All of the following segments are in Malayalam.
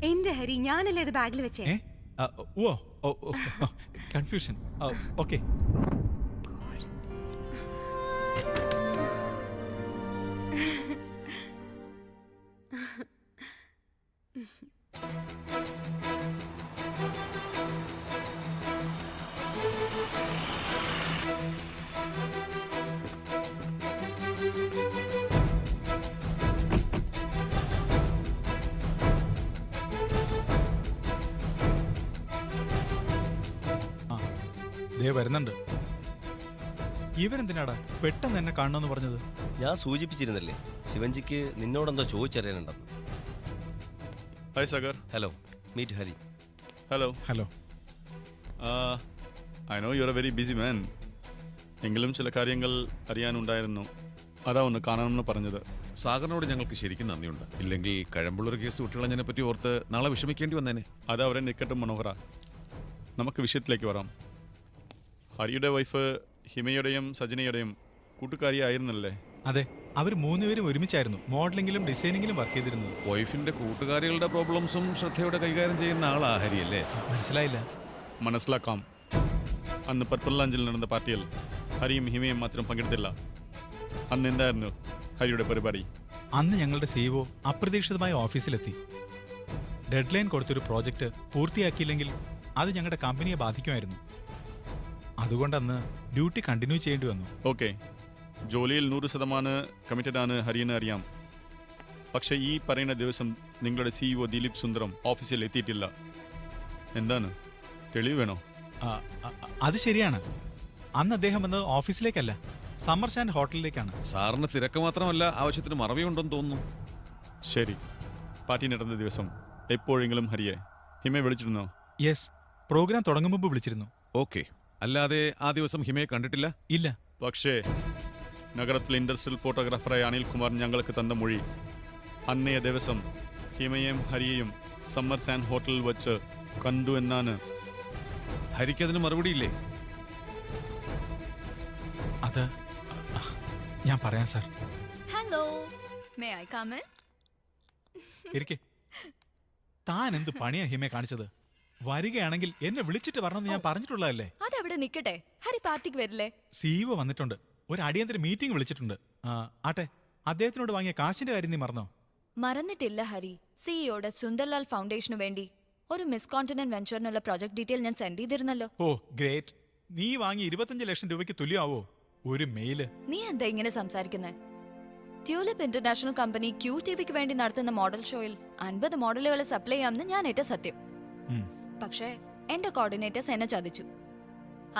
എന്റെ ഹരി, ഞാനല്ലേ ഇത് ബാഗിൽ വെച്ചേ. ഓ കൺഫ്യൂഷൻ. ഓക്കെ. വരുന്നുണ്ട്. ഇവരെന്തിനാടാ പെട്ടെന്ന് എന്നെ കാണണമെന്ന് പറഞ്ഞത്? ഞാൻ സൂചിപ്പിച്ചിരുന്നല്ലേ ശിവൻജിക്ക് നിന്നോടെന്തോ ചോദിച്ചറിയാനുണ്ടെന്ന്. Hi Sagar. Hello, meet Hari. Hello. Hello. I know you are a very busy man. എങ്കിലും ചില കാര്യങ്ങൾ അറിയാനുണ്ടായിരുന്നു, അതാ ഒന്ന് കാണണമെന്ന് പറഞ്ഞത്. സാഗറിനോട് ഞങ്ങൾക്ക് ശരിക്കും നന്ദിയുണ്ട്. ഇല്ലെങ്കിൽ കഴമ്പുള്ളൊരു കേസ് കുട്ടികളെ പറ്റി ഓർത്ത് നാളെ വിഷമിക്കേണ്ടി വന്നേനെ. അത് അവരെ നിൽക്കട്ടും മനോഹര. നമുക്ക് വിഷയത്തിലേക്ക് വരാം. ഹരിയുടെ വൈഫ് ഹിമയുടെയും സജനയുടെയും കൂട്ടുകാരിയായിരുന്നല്ലേ? അതെ, അവർ മൂന്നുപേരും ഒരുമിച്ചായിരുന്നു മോഡലിംഗിലും ഡിസൈനിങ്ങിലും വർക്ക് ചെയ്തിരുന്നത്. വൈഫിന്റെ കൂട്ടുകാരികളുടെ പ്രോബ്ലംസും ശ്രദ്ധയോടെ കൈകാര്യം ചെയ്യുന്ന ആളാ ഹരിയല്ലേ? മനസ്സിലായില്ല. മനസ്സിലാക്കാം. അന്ന് പർപ്പിൾ ലാഞ്ചിൽ നടന്ന പാർട്ടിയിൽ ഹരിയും ഹിമയും മാത്രം പങ്കെടുത്തില്ല. അന്ന് എന്തായിരുന്നു ഹരിയുടെ പരിപാടി? അന്ന് ഞങ്ങളുടെ സിഇഒ അപ്രതീക്ഷിതമായി ഓഫീസിലെത്തി. ഡെഡ് ലൈൻ കൊടുത്തൊരു പ്രോജക്റ്റ് പൂർത്തിയാക്കിയില്ലെങ്കിൽ അത് ഞങ്ങളുടെ കമ്പനിയെ ബാധിക്കുമായിരുന്നു. അതുകൊണ്ടന്ന് ഡ്യൂട്ടി കണ്ടിന്യൂ ചെയ്യേണ്ടി വന്നു. ഓക്കെ, ജോലിയിൽ 100% കമ്മിറ്റഡ് ആണ് ഹരിയെന്ന് അറിയാം. പക്ഷേ ഈ പറയുന്ന ദിവസം നിങ്ങളുടെ സിഇഒ ദിലീപ് സുന്ദരം ഓഫീസിൽ എത്തിയിട്ടില്ല. എന്താണ്, തെളിവ് വേണോ? അത് ശരിയാണ്. അന്ന് അദ്ദേഹം വന്നത് ഓഫീസിലേക്കല്ല, സമ്മർ സ്റ്റാൻഡ് ഹോട്ടലിലേക്കാണ്. സാറിന് തിരക്ക് മാത്രമല്ല, ആവശ്യത്തിന് മറവിയുണ്ടെന്ന് തോന്നുന്നു. ശരി, പാർട്ടി നടന്ന ദിവസം എപ്പോഴെങ്കിലും ഹരിയെ ഹിമയെ വിളിച്ചിരുന്നോ? യെസ്, പ്രോഗ്രാം തുടങ്ങും മുമ്പ് വിളിച്ചിരുന്നു. ഓക്കെ, അല്ലാതെ ആ ദിവസം ഹിമയെ കണ്ടിട്ടില്ല? ഇല്ല. പക്ഷേ നഗരത്തിലെ ഇൻഡസ്ട്രിയൽ ഫോട്ടോഗ്രാഫറായ അനിൽകുമാർ ഞങ്ങൾക്ക് തന്ന മൊഴി അന്നേ ദിവസം ഹിമയെയും ഹരിയെയും സമ്മർ സാൻഡ് ഹോട്ടലിൽ വച്ച് കണ്ടു എന്നാണ്. ഹരിക്കതിന് മറുപടിയില്ലേ? അത് ഞാൻ പറയാം sir. Hello, may I come in? ഇരിക്കെ. താൻ എന്ത് പണിയാ ഹിമയെ കാണിച്ചത്? വരികയാണെങ്കിൽ എന്നെ വിളിച്ചിട്ട് വരണമെന്ന് ഞാൻ പറഞ്ഞിട്ടുള്ളതല്ലേ? അതവിടെ നിക്കട്ടെ, ഹരി പാർട്ടിക്ക് വരില്ലേ? സിഇഒ വന്നിട്ടുണ്ട്, ഒരു അടിയന്തര മീറ്റിംഗ് വിളിച്ചിട്ടുണ്ട്. ആട്ടെ, അദ്ദേഹത്തിനോട് വാങ്ങിയ കാശിന്റെ കാര്യം നീ മറന്നോ? മറന്നിട്ടില്ല ഹരി. സിഇഒയുടെ സുന്ദർലാൽ ഫൗണ്ടേഷനു വേണ്ടി ഒരു മിസ് കോണ്ടിനെന്റ് വെഞ്ചറിനുള്ള പ്രോജക്ട് ഡീറ്റെയിൽ ഞാൻ സെൻഡ് ചെയ്തിരുന്നല്ലോ. ഓ ഗ്രേറ്റ്. നീ വാങ്ങി 25 ലക്ഷം രൂപയ്ക്ക് തുല്യമാവോ ഒരു മെയില്? നീ എന്താ ഇങ്ങനെ സംസാരിക്കുന്നേ? ട്യൂലിപ്പ് ഇന്റർനാഷണൽ കമ്പനി QTVക്ക് വേണ്ടി നടത്തുന്ന മോഡൽ ഷോയിൽ 50 മോഡലുകളെ സപ്ലൈ ചെയ്യാമെന്ന് ഞാൻ ഏറ്റ സത്യം. പക്ഷേ എന്റെ കോർഡിനേറ്റേഴ്സ് എന്നെ ചതിച്ചു.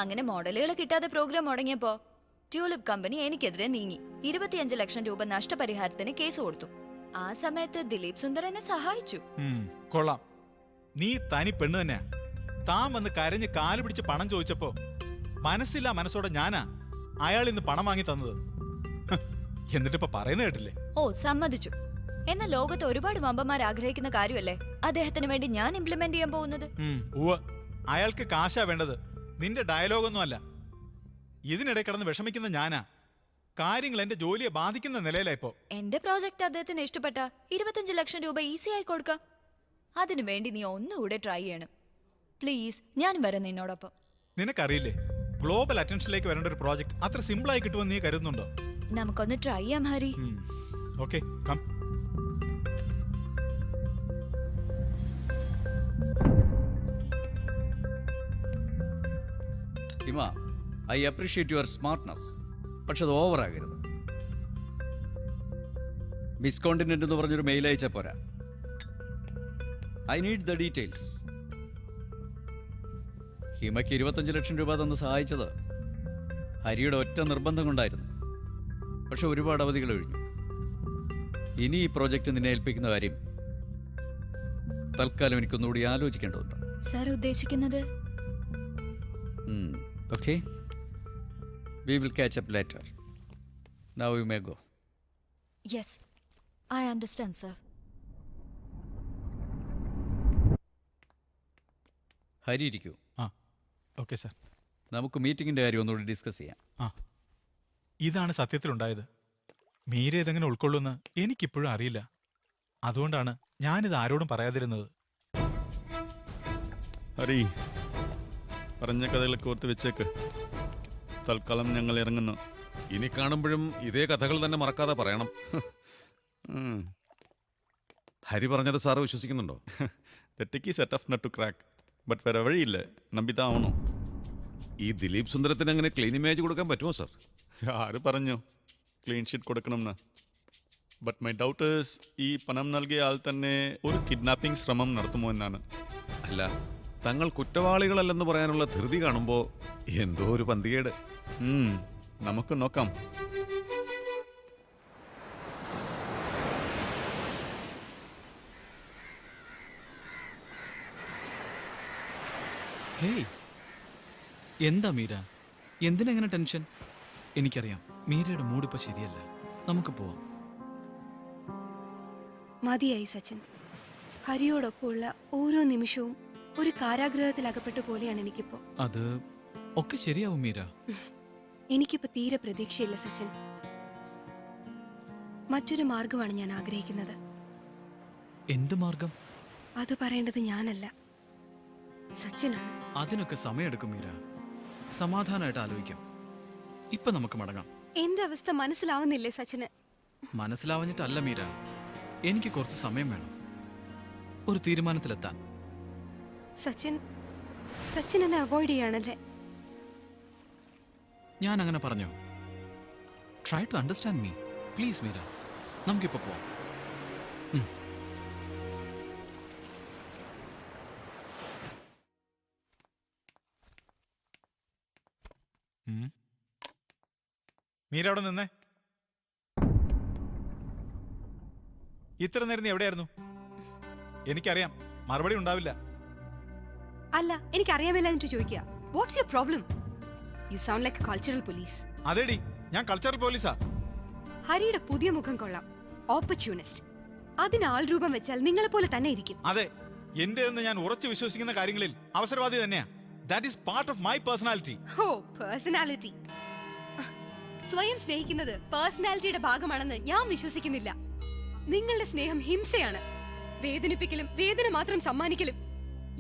അങ്ങനെ മോഡലുകൾ കിട്ടാതെ പ്രോഗ്രാം മുടങ്ങിയപ്പോ ട്യൂലിപ്പ് കമ്പനി എനിക്കെതിരെ നീങ്ങി 25 ലക്ഷം രൂപ നഷ്ടപരിഹാരത്തിന് കേസ് കൊടുത്തു. ആ സമയത്ത് ദിലീപ് സുന്ദർ എന്നെ സഹായിച്ചു. കൊള്ളാം, നീ തനി പെണ്ണ് തന്നെയാ. താൻ വന്ന് കരഞ്ഞ് കാല് പിടിച്ച് പണം ചോദിച്ചപ്പോ മനസ്സില്ല മനസ്സോടെ ഞാനാ അയാൾ ഇന്ന് പണം വാങ്ങി തന്നത്. എന്നിട്ടിപ്പോ പറയുന്നത് കേട്ടില്ലേ? ഓ, സമ്മതിച്ചു. എന്നാൽ ലോകത്ത് ഒരുപാട് വമ്പന്മാർ ആഗ്രഹിക്കുന്ന കാര്യമല്ലേ അദ്ദേഹത്തിന് വേണ്ടി ഞാൻ ഇംപ്ലിമെന്റ് ചെയ്യാൻ പോകുന്നത്. അയാൾക്ക് കാശാ വേണ്ടത്, നിന്റെ ഡയലോഗൊന്നും അല്ല. ഇതിനിടെ കിടന്ന് വിഷമിക്കുന്ന ഞാനാ. കാര്യങ്ങൾ എന്റെ ജോലിയെ ബാധിക്കുന്ന നിലയിലാ ഇപ്പോ. എന്റെ പ്രോജക്റ്റ് അദ്ദേഹത്തിന് ഇഷ്ടപ്പെട്ട 25 ലക്ഷം രൂപ ഈസി ആയി കൊടുക്കാം. അതിനുവേണ്ടി നീ ഒന്നുകൂടെ ട്രൈ ചെയ്യണം പ്ലീസ്. ഞാൻ വരാം നിന്നോടൊപ്പം. നിനക്കറിയില്ലേ, ഗ്ലോബൽ അറ്റൻഷനിലേക്ക് വരേണ്ട ഒരു പ്രോജക്ട് അത്ര സിമ്പിൾ ആയി കിട്ടുമെന്ന് നീ കരുതുന്നുണ്ടോ? നമുക്കൊന്ന് ട്രൈ ചെയ്യാം Hari. Okay, come. Hima, I appreciate your smartness. പക്ഷെ അത് ഓവറാകരുത്. മിസ് കോണ്ടിനെന്റ് എന്ന് പറഞ്ഞൊരു മെയിൽ അയച്ചാൽ പോരാ. I need the details. ഹിമയ്ക്ക് 25 ലക്ഷം രൂപ തന്ന് സഹായിച്ചത് ഹരിയുടെ ഒറ്റ നിർബന്ധം കൊണ്ടായിരുന്നു. പക്ഷെ ഒരുപാട് അവധികൾ കഴിഞ്ഞു. ഇനി ഈ പ്രോജക്റ്റ് നിന്നെ ഏൽപ്പിക്കുന്ന കാര്യം തൽക്കാലം എനിക്കൊന്നുകൂടി ആലോചിക്കേണ്ടതുണ്ട്. സർ ഉദ്ദേശിക്കുന്നത്? Okay, we will catch up later. Now you may go. Yes, I understand, sir. Hari ഇരിക്കൂ. Okay sir. നമുക്ക് മീറ്റിംഗിന്റെ കാര്യം ഒന്നുകൂടി ഡിസ്കസ് ചെയ്യാം. ഇതാണ് സത്യത്തിലുണ്ടായത്. മീര ഇതെങ്ങനെ ഉൾക്കൊള്ളുമെന്ന് എനിക്കിപ്പോഴും അറിയില്ല. അതുകൊണ്ടാണ് ഞാനിത് ആരോടും പറയാതിരുന്നത്. ഹരി, പറഞ്ഞ കഥകളൊക്കെ ഓർത്ത് വെച്ചേക്ക്. തൽക്കാലം ഞങ്ങൾ ഇറങ്ങുന്നു. ഇനി കാണുമ്പോഴും ഇതേ കഥകൾ തന്നെ മറക്കാതെ പറയണം. ഉം. ഹരി പറഞ്ഞത് സാറ് വിശ്വസിക്കുന്നുണ്ടോ? The tricky set of nut to crack. But വേറെ വഴിയില്ല, നമ്പിതാ ആവണോ. ഈ ദിലീപ് സുന്ദരത്തിന് അങ്ങനെ ക്ലീൻ ഇമേജ് കൊടുക്കാൻ പറ്റുമോ സാർ? ആര് പറഞ്ഞു ക്ലീൻ ഷീറ്റ് കൊടുക്കണമെന്ന്? ബട്ട് മൈ ഡൗട്ട് ഈസ് ഈ പണം നൽകിയ ആൾ തന്നെ ഒരു കിഡ്നാപ്പിംഗ് ശ്രമം നടത്തുമോ എന്നാണ്. അല്ല, തങ്ങൾ കുറ്റവാളികളല്ലെന്ന് പറയാനുള്ള ധൃതി കാണുമ്പോൾ എന്തോ ഒരു പന്തികേട്. നമുക്ക് നോക്കാം. ഹേയ്, എന്താ മീര, എന്തിനെങ്ങനെ ടെൻഷൻ? എനിക്കറിയാം മീരയുടെ മൂഡിപ്പോൾ ശരിയല്ല. നമുക്ക് പോവാം. മതിയായി സച്ചിൻ. ഹരിയോടൊപ്പമുള്ള ഓരോ നിമിഷവും ഒരു കാരാഗൃഹത്തിൽ അകപ്പെട്ട പോലെയാണ് എനിക്കിപ്പോ. അത് ഒക്കെ ശരിയാവും മീര. എനിക്കിപ്പോ തീരെ പ്രതീക്ഷയില്ല സച്ചിൻ. മറ്റൊരു മാർഗമാണ് ഞാൻ ആഗ്രഹിക്കുന്നത്. എന്ത് മാർഗം? അത് പറയേണ്ടത് ഞാനല്ല, സച്ചിനാണ്. അതിനൊക്കെ സമയമെടുക്കും മീര. സമാധാനമായിട്ട് ആലോചിക്കാം. ഇപ്പൊ നമുക്ക് മടങ്ങാം. എന്റെ അവസ്ഥ മനസ്സിലാവുന്നില്ലേ സച്ചിന്? മനസ്സിലാവഞ്ഞിട്ടല്ല മീര, എനിക്ക് കുറച്ച് സമയം വേണം ഒരു തീരുമാനത്തിലെത്താൻ. സച്ചിൻ എന്നെ അവോയ്ഡ് ചെയ്യാണല്ലേ? ഞാൻ അങ്ങനെ പറഞ്ഞോ? Try to understand me please Meera. നമുക്കിപ്പോ പോവാം. മീര അവിടെ നിന്നേ. ഇത്ര നേരം നീ എവിടെയായിരുന്നു? എനിക്കറിയാം മറുപടി ഉണ്ടാവില്ല. അല്ല, എനിക്കറിയാമില്ല എന്നിട്ട് ചോദിക്കുക. What's your problem? You sound like cultural police. അതേടി, ഞാൻ കൾച്ചറൽ പോലീസാ. ഹരിയുടെ പുതിയ മുഖം കൊള്ളാം, ഓപ്പർച്യൂണിസ്റ്റ്. അതിന് ആൾ രൂപം വെച്ചാൽ നിങ്ങളെ പോലെ തന്നെ ഇരിക്കും. അതെ, എന്റെ എന്ന് ഞാൻ ഉറച്ചു വിശ്വസിക്കുന്ന കാര്യങ്ങളിൽ അവസരവാദി തന്നെയാ. That is part of my personality. ഓ, പേഴ്സണാലിറ്റി. സ്വയം സ്നേഹിക്കുന്നത് പേഴ്സണാലിറ്റിയുടെ ഭാഗമാണെന്ന് ഞാൻ വിശ്വസിക്കുന്നില്ല. നിങ്ങളുടെ സ്നേഹം ഹിംസയാണ്. വേദനിപ്പിക്കലും വേദന മാത്രം സമ്മാനിക്കലും.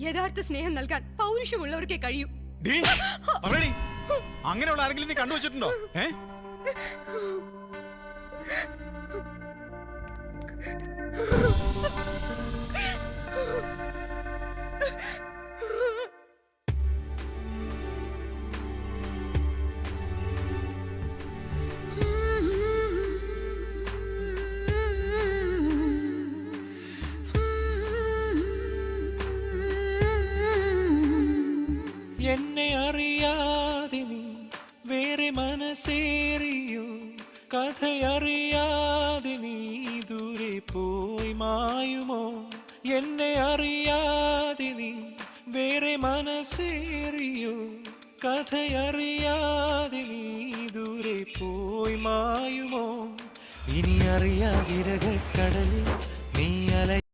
യഥാർത്ഥ സ്നേഹം നൽകാൻ പൗരുഷമുള്ളവർക്കേ കഴിയൂ. അങ്ങനെയുള്ള ആരെങ്കിലും നീ കണ്ടുവച്ചിട്ടുണ്ടോ? എന്നെ അറിയാതെ നീ വേറെ മനസ്സേറിയോ, കഥയറിയാതെ നീ ദൂരെ പോയി മായുമോ. എന്നെ അറിയാതെ നീ വേറെ മനസ്സേറിയോ, കഥയറിയാതെ നീ ദൂരെ പോയി മായുമോ. ഇനി അറിയാതിരകടലിൽ നീ അല